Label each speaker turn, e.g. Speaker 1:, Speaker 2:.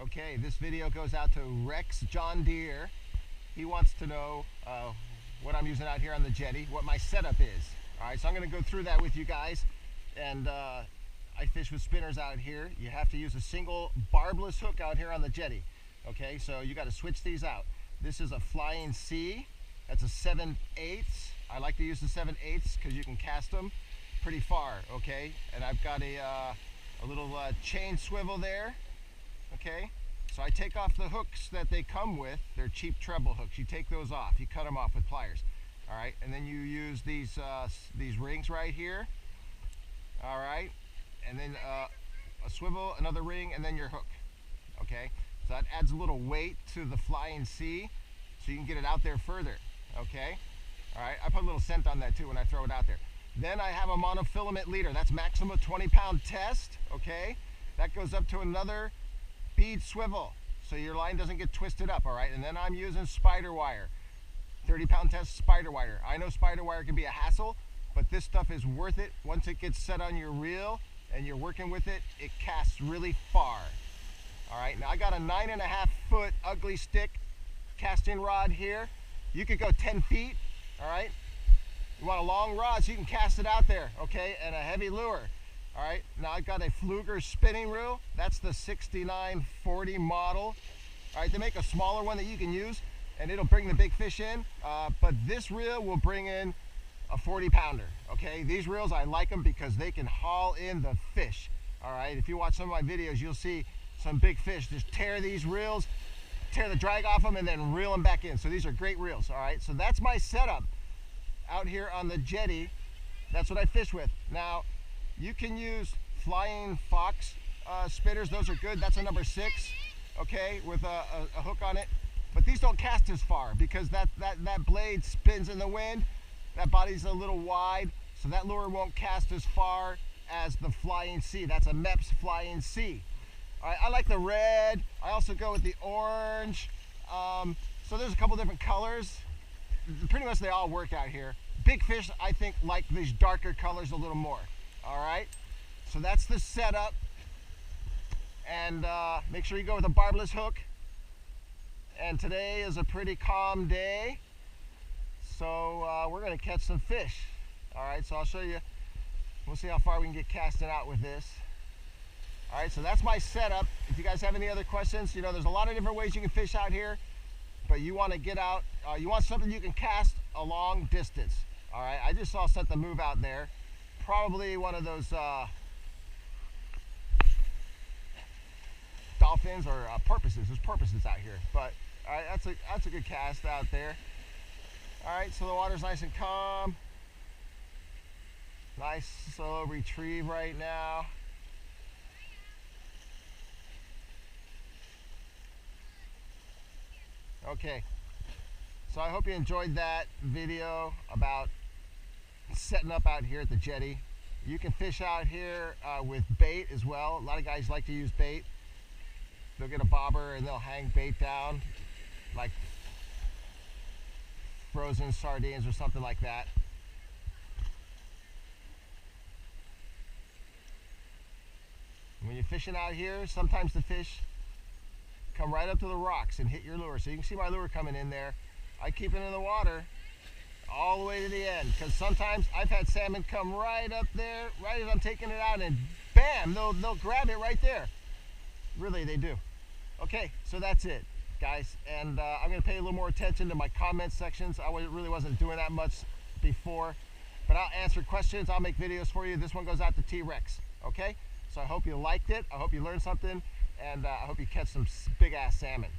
Speaker 1: Okay, this video goes out to Rex John Deere. He wants to know what I'm using out here on the jetty, what my setup is. All right, so I'm going to go through that with you guys. And I fish with spinners out here. You have to use a single barbless hook out here on the jetty. Okay, so you got to switch these out. This is a Flying C. That's a 7/8. I like to use the 7/8 because you can cast them pretty far. Okay, and I've got a little chain swivel there. Okay, so I take off the hooks that they come with. They're cheap treble hooks. You take those off. You cut them off with pliers. All right, and then you use these rings right here. All right, and then a swivel, another ring, and then your hook. Okay, so that adds a little weight to the Flying C, so you can get it out there further. Okay, all right. I put a little scent on that too when I throw it out there. Then I have a monofilament leader. That's maximum 20-pound test. Okay, that goes up to another bead swivel so your line doesn't get twisted up. All right, and then I'm using spider wire, 30-pound test spider wire. I know spider wire can be a hassle, but this stuff is worth it. Once it gets set on your reel and you're working with it, it casts really far. All right, now I got a 9.5-foot ugly stick casting rod here. You could go 10 feet. All right, you want a long rod so you can cast it out there. Okay, and a heavy lure. All right, now I've got a Fluger spinning reel. That's the 6940 model. All right, they make a smaller one that you can use and it'll bring the big fish in, but this reel will bring in a 40-pounder. Okay, these reels, I like them because they can haul in the fish. All right, if you watch some of my videos, you'll see some big fish just tear these reels, tear the drag off them, and then reel them back in. So these are great reels. All right, so that's my setup out here on the jetty. That's what I fish with. Now, you can use Flying Fox spinners. Those are good. That's a number 6, okay, with a hook on it. But these don't cast as far because that blade spins in the wind. That body's a little wide, so that lure won't cast as far as the Flying C. That's a MEPS Flying C. All right, I like the red. I also go with the orange. So there's a couple different colors. Pretty much they all work out here. Big fish, I think, like these darker colors a little more. All right, so that's the setup. And make sure you go with a barbless hook. And today is a pretty calm day, so we're going to catch some fish. All right, so I'll show you. We'll see how far we can get casting out with this. All right, so that's my setup. If you guys have any other questions, you know, there's a lot of different ways you can fish out here, but you want to get out, you want something you can cast a long distance. All right, I just saw something move out there. Probably one of those dolphins or porpoises. There's porpoises out here, but all right, that's a good cast out there. All right, so the water's nice and calm. Nice slow retrieve right now. Okay, so I hope you enjoyed that video about setting up out here at the jetty. You can fish out here with bait as well. A lot of guys like to use bait. They'll get a bobber and they'll hang bait down, like frozen sardines or something like that. When you're fishing out here, sometimes the fish come right up to the rocks and hit your lure. So you can see my lure coming in there. I keep it in the water all the way to the end, because sometimes I've had salmon come right up there, right as I'm taking it out, and bam, they'll grab it right there. Really, they do. Okay, so that's it, guys. And I'm going to pay a little more attention to my comment sections. I really wasn't doing that much before, but I'll answer questions. I'll make videos for you. This one goes out to T-Rex. Okay, so I hope you liked it. I hope you learned something, and I hope you catch some big-ass salmon.